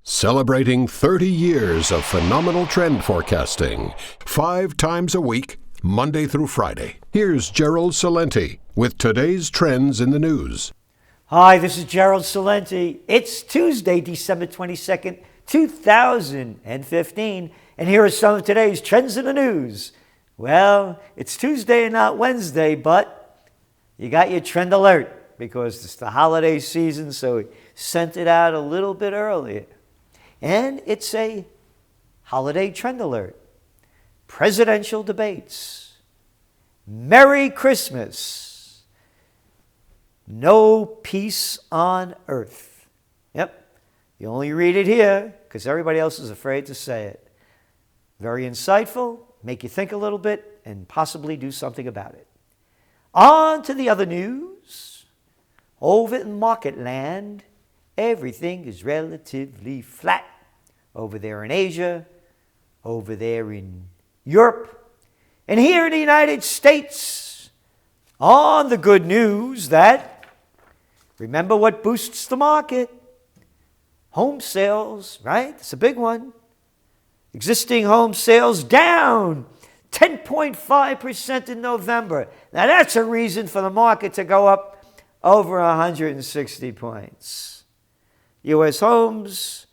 Celebrating 30 years of phenomenal trend forecasting, 5 times a week, Monday through Friday. Here's Gerald Celente with today's trends in the news. Hi, this is Gerald Celente. It's Tuesday, December 22nd, 2015, and here are some of today's trends in the news. Well, it's Tuesday and not Wednesday, but you got your trend alert because it's the holiday season, so we sent it out a little bit earlier. And it's a holiday trend alert. Presidential debates. Merry Christmas. No peace on earth. Yep. You only read it here because everybody else is afraid to say it. Very insightful, make you think a little bit, and possibly do something about it. On to the other news. Over in market land, everything is relatively flat. Over there in Asia, over there in Europe, and here in the United States, on the good news that, remember what boosts the market? Home sales, right? It's a big one. Existing home sales down 10.5% in November. Now that's a reason for the market to go up over 160 points. U.S. homes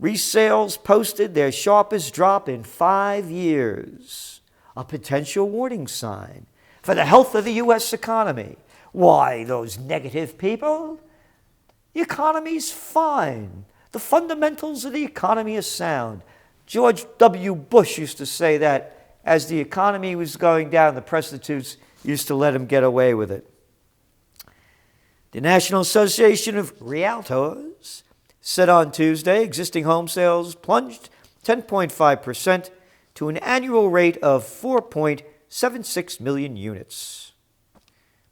resales posted their sharpest drop in 5 years, a potential warning sign for the health of the U.S. economy. Why, those negative people? The economy's fine. The fundamentals of the economy are sound. George W. Bush used to say that as the economy was going down, the prostitutes used to let him get away with it. The National Association of Realtors said on Tuesday, existing home sales plunged 10.5% to an annual rate of 4.76 million units.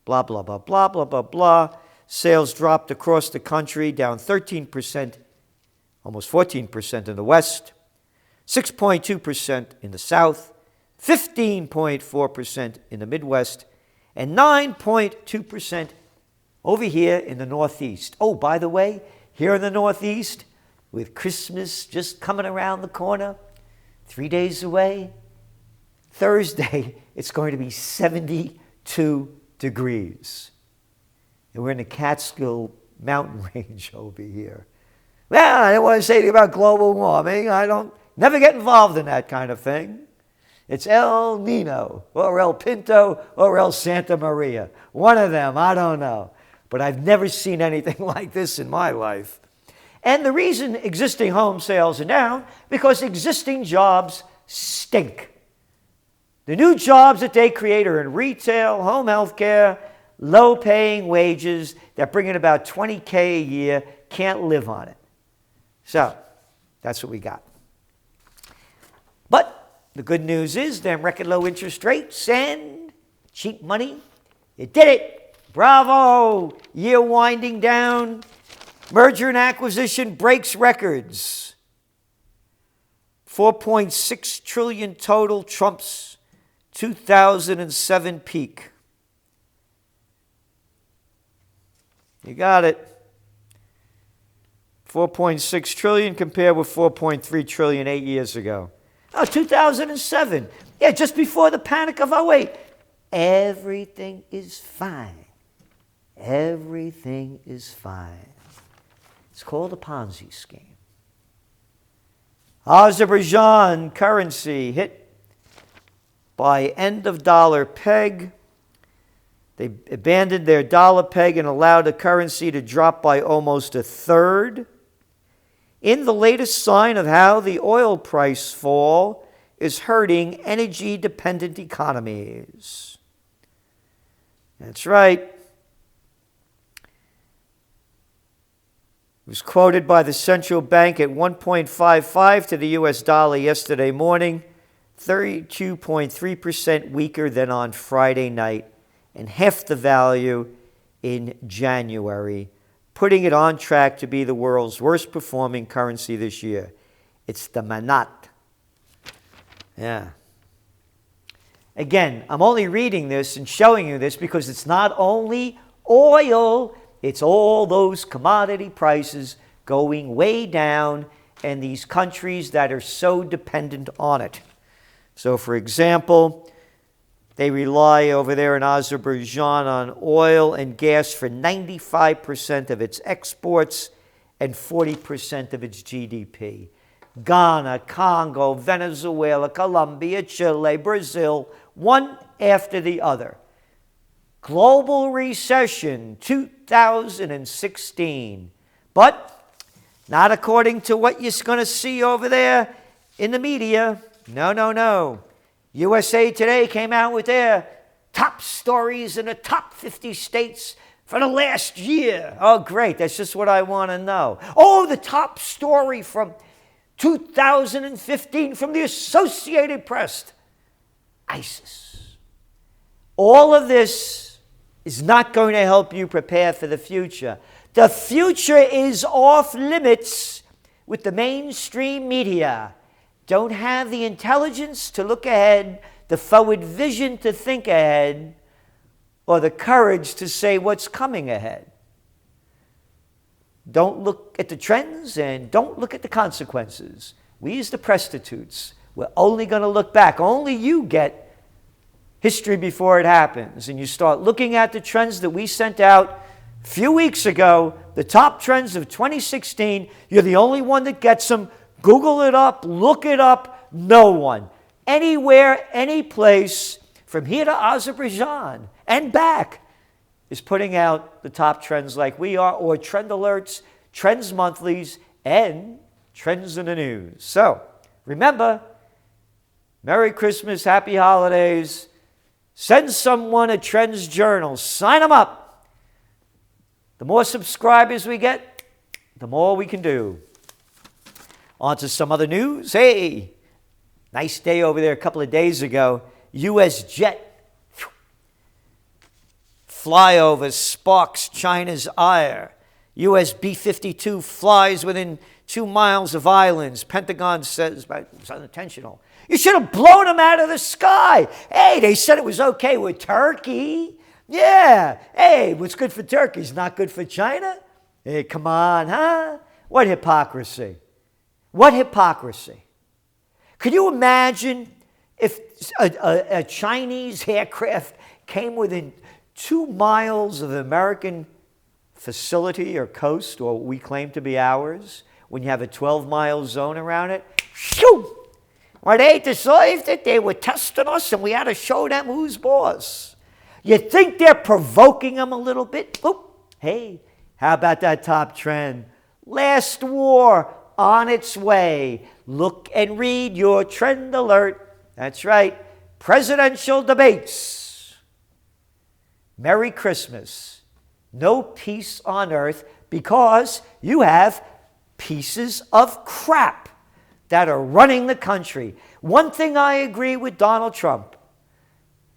Blah, blah, blah, blah, blah, blah, blah. Sales dropped across the country, down 13%, almost 14% in the West, 6.2% in the South, 15.4% in the Midwest, and 9.2% over here in the Northeast. Oh, by the way, here in the Northeast, with Christmas just coming around the corner, 3 days away, Thursday, it's going to be 72 degrees. And we're in the Catskill mountain range over here. Well, I don't want to say anything about global warming. Never get involved in that kind of thing. It's El Nino, or El Pinto, or El Santa Maria. One of them, I don't know. But I've never seen anything like this in my life. And the reason existing home sales are down, because existing jobs stink. The new jobs that they create are in retail, home health care, low-paying wages that bring in about $20K a year, can't live on it. So, that's what we got. But the good news is them record low interest rates and cheap money, it did it. Bravo! Year winding down. Merger and acquisition breaks records. $4.6 trillion total trumps 2007 peak. You got it. 4.6 trillion compared with 4.3 trillion 8 years ago. Oh, 2007. Yeah, just before the panic of 08. Everything is fine. Everything is fine. It's called a Ponzi scheme. Azerbaijan currency hit by end of dollar peg. They abandoned their dollar peg and allowed the currency to drop by almost a third. In the latest sign of how the oil price fall is hurting energy-dependent economies. That's right. It was quoted by the central bank at 1.55 to the U.S. dollar yesterday morning, 32.3% weaker than on Friday night, and half the value in January, putting it on track to be the world's worst performing currency this year. It's the manat. Yeah. Again, I'm only reading this and showing you this because it's not only oil, it's all those commodity prices going way down in these countries that are so dependent on it. So, for example, they rely over there in Azerbaijan on oil and gas for 95% of its exports and 40% of its GDP. Ghana, Congo, Venezuela, Colombia, Chile, Brazil, one after the other. Global recession 2016. But not according to what you're going to see over there in the media. No. USA Today came out with their top stories in the top 50 states for the last year. Oh, great. That's just what I want to know. Oh, the top story from 2015 from the Associated Press. ISIS. All of this is not going to help you prepare for the future. The future is off limits with the mainstream media. Don't have the intelligence to look ahead, the forward vision to think ahead, or the courage to say what's coming ahead. Don't look at the trends and don't look at the consequences. We as the prostitutes, we're only going to look back. Only you get history before it happens. And you start looking at the trends that we sent out a few weeks ago, the top trends of 2016. You're the only one that gets them. Google it up, look it up. No one, anywhere, any place, from here to Azerbaijan and back, is putting out the top trends like we are, or trend alerts, trends monthlies, and trends in the news. So remember, Merry Christmas, Happy Holidays. Send someone a TrendsJournal. Sign them up. The more subscribers we get, the more we can do. On to some other news. Hey, nice day over there a couple of days ago. U.S. jet flyover sparks China's ire. U.S. B-52 flies within 2 miles of islands. Pentagon says it's unintentional. You should have blown them out of the sky. Hey, they said it was okay with Turkey. Yeah. Hey, what's good for Turkey is not good for China. Hey, come on, huh? What hypocrisy. What hypocrisy. Could you imagine if a Chinese aircraft came within 2 miles of the American facility or coast, or what we claim to be ours, when you have a 12-mile zone around it? Shoo! Well, they decided that they were testing us and we had to show them who's boss. You think they're provoking them a little bit? Oop. Hey, how about that top trend? Last war on its way. Look and read your trend alert. That's right. Presidential debates. Merry Christmas. No peace on earth because you have pieces of crap that are running the country. One thing I agree with Donald Trump.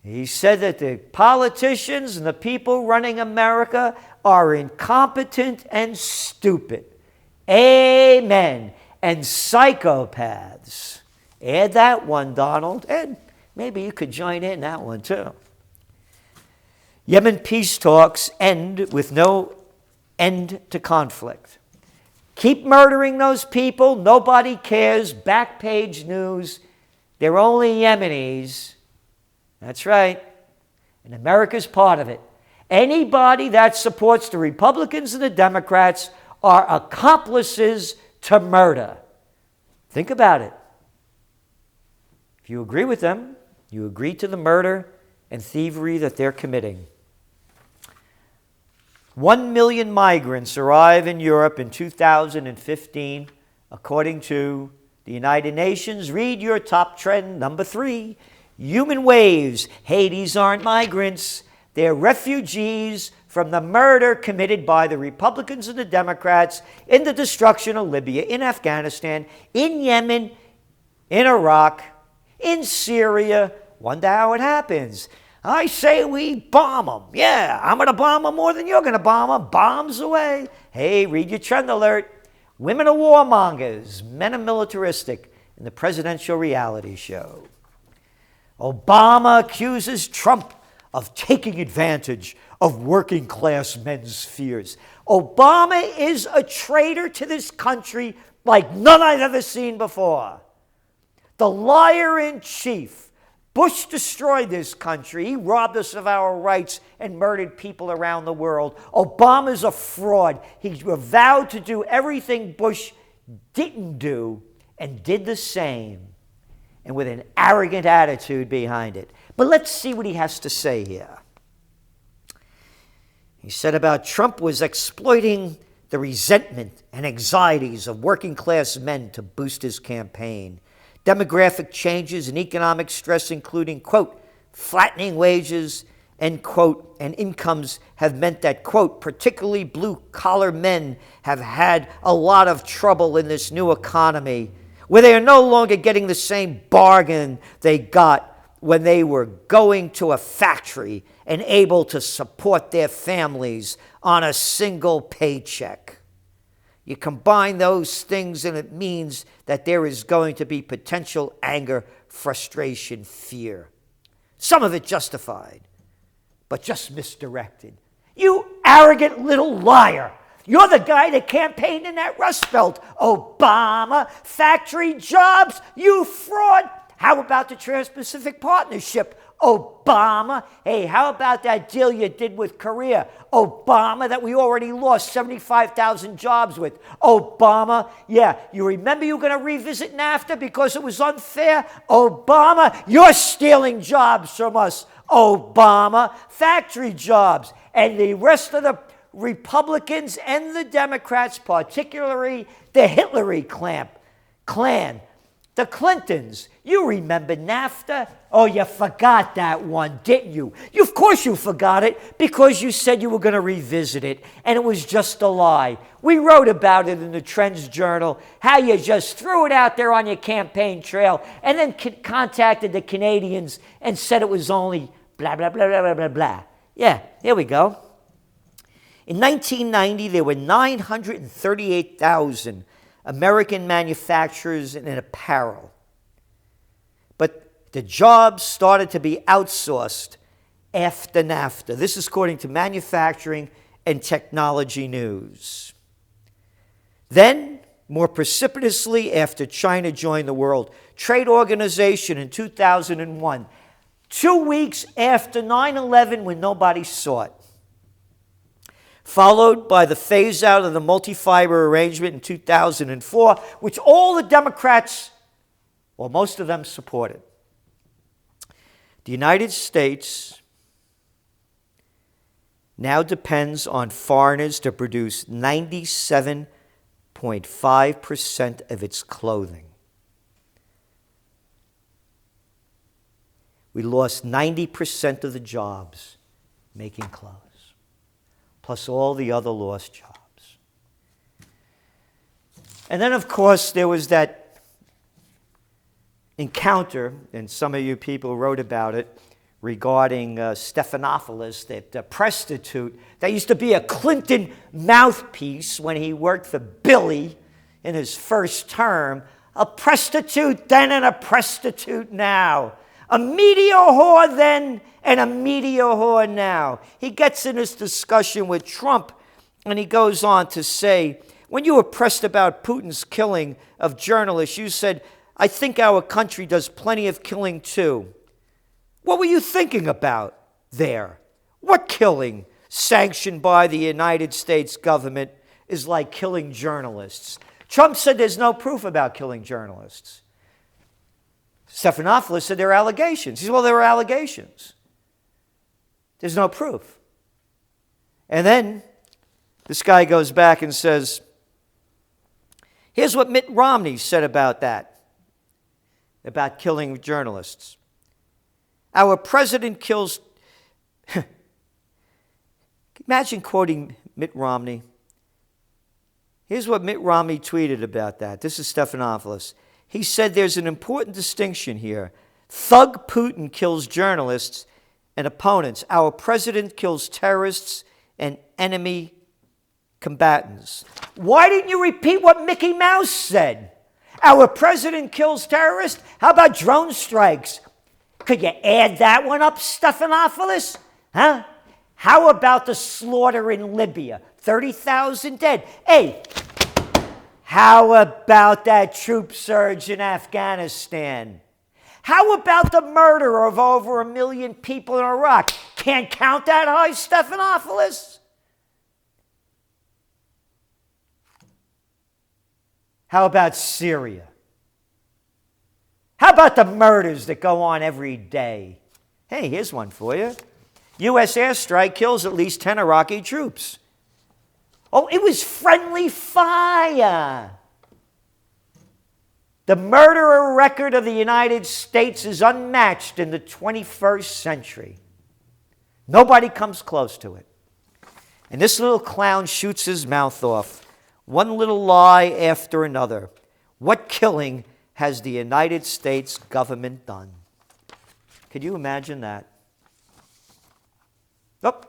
He said that the politicians and the people running America are incompetent and stupid. Amen. And psychopaths. Add that one, Donald, and maybe you could join in that one too. Yemen peace talks end with no end to conflict. Keep murdering those people. Nobody cares. Back page news. They're only Yemenis. That's right. And America's part of it. Anybody that supports the Republicans and the Democrats are accomplices to murder. Think about it. If you agree with them, you agree to the murder and thievery that they're committing. 1 million migrants arrive in Europe in 2015, according to the United Nations. Read your top trend, number 3. Human waves. Hey, these aren't migrants. They're refugees from the murder committed by the Republicans and the Democrats in the destruction of Libya, in Afghanistan, in Yemen, in Iraq, in Syria. Wonder how it happens. I say we bomb them. Yeah, I'm going to bomb them more than you're going to bomb them. Bombs away. Hey, read your trend alert. Women are warmongers. Men are militaristic in the presidential reality show. Obama accuses Trump of taking advantage of working class men's fears. Obama is a traitor to this country like none I've ever seen before. The liar in chief. Bush destroyed this country. He robbed us of our rights and murdered people around the world. Obama's a fraud. He vowed to do everything Bush didn't do and did the same, and with an arrogant attitude behind it. But let's see what he has to say here. He said about Trump was exploiting the resentment and anxieties of working class men to boost his campaign. Demographic changes and economic stress, including, quote, flattening wages, end quote, and incomes have meant that, quote, particularly blue-collar men have had a lot of trouble in this new economy, where they are no longer getting the same bargain they got when they were going to a factory and able to support their families on a single paycheck. You combine those things and it means that there is going to be potential anger, frustration, fear. Some of it justified, but just misdirected. You arrogant little liar. You're the guy that campaigned in that Rust Belt. Obama, factory jobs, you fraud. How about the Trans-Pacific Partnership? Obama. Hey, how about that deal you did with Korea? Obama, that we already lost 75,000 jobs with. Obama. Yeah, you remember you were going to revisit NAFTA because it was unfair? Obama, you're stealing jobs from us. Obama, factory jobs. And the rest of the Republicans and the Democrats, particularly the Hitlery clan, the Clintons. You remember NAFTA? Oh, you forgot that one, didn't you? Of course you forgot it because you said you were going to revisit it, and it was just a lie. We wrote about it in the TrendsJournal, how you just threw it out there on your campaign trail and then contacted the Canadians and said it was only blah, blah, blah, blah, blah, blah, blah. Yeah, here we go. In 1990, there were 938,000 American manufacturers in apparel. But the jobs started to be outsourced after NAFTA. This is according to Manufacturing and Technology News. Then, more precipitously, after China joined the World Trade Organization in 2001, 2 weeks after 9/11 when nobody saw it, followed by the phase-out of the multi-fiber arrangement in 2004, which all the Democrats, well, most of them supported. The United States now depends on foreigners to produce 97.5% of its clothing. We lost 90% of the jobs making clothes, plus all the other lost jobs. And then, of course, there was that encounter, and some of you people wrote about it, regarding Stephanopoulos, the prostitute that used to be a Clinton mouthpiece when he worked for Billy in his first term. A prostitute then and a prostitute now. A media whore then and a media whore now. He gets in this discussion with Trump, and he goes on to say, when you were pressed about Putin's killing of journalists, you said, I think our country does plenty of killing too. What were you thinking about there? What killing sanctioned by the United States government is like killing journalists? Trump said there's no proof about killing journalists. Stephanopoulos said there are allegations. He said, well, there are allegations. There's no proof. And then this guy goes back and says, here's what Mitt Romney said about that, about killing journalists. Our president kills... Imagine quoting Mitt Romney. Here's what Mitt Romney tweeted about that. This is Stephanopoulos. He said there's an important distinction here. Thug Putin kills journalists and opponents. Our president kills terrorists and enemy combatants. Why didn't you repeat what Mickey Mouse said? Our president kills terrorists? How about drone strikes? Could you add that one up, Stephanopoulos? Huh? How about the slaughter in Libya? 30,000 dead. Hey, how about that troop surge in Afghanistan? How about the murder of over 1 million people in Iraq? Can't count that high, Stephanopoulos? How about Syria? How about the murders that go on every day? Hey, here's one for you. U.S. airstrike kills at least 10 Iraqi troops. Oh, it was friendly fire. The murderer record of the United States is unmatched in the 21st century. Nobody comes close to it. And this little clown shoots his mouth off, one little lie after another. What killing has the United States government done? Could you imagine that? Oh,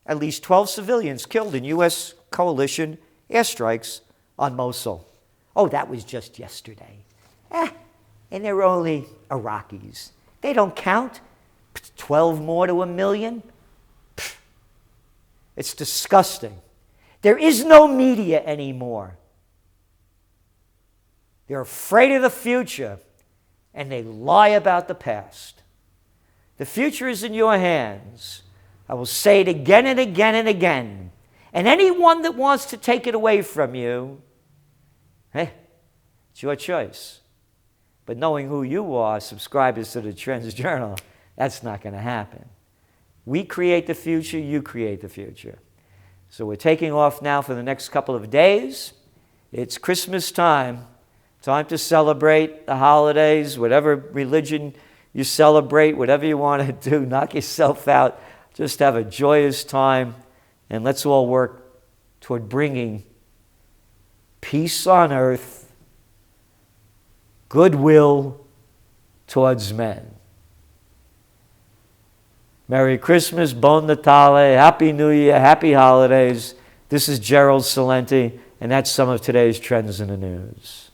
at least 12 civilians killed in U.S. coalition airstrikes on Mosul. Oh, that was just yesterday. And they're only Iraqis. They don't count. 12 more to 1 million? It's disgusting. There is no media anymore. They're afraid of the future, and they lie about the past. The future is in your hands. I will say it again and again and again. And anyone that wants to take it away from you, hey, it's your choice. But knowing who you are, subscribers to the Trends Journal, that's not going to happen. We create the future, you create the future. So we're taking off now for the next couple of days. It's Christmas time. Time to celebrate the holidays, whatever religion you celebrate, whatever you want to do, knock yourself out. Just have a joyous time, and let's all work toward bringing peace on earth, goodwill towards men. Merry Christmas, Bon Natale, Happy New Year, Happy Holidays. This is Gerald Celente, and that's some of today's trends in the news.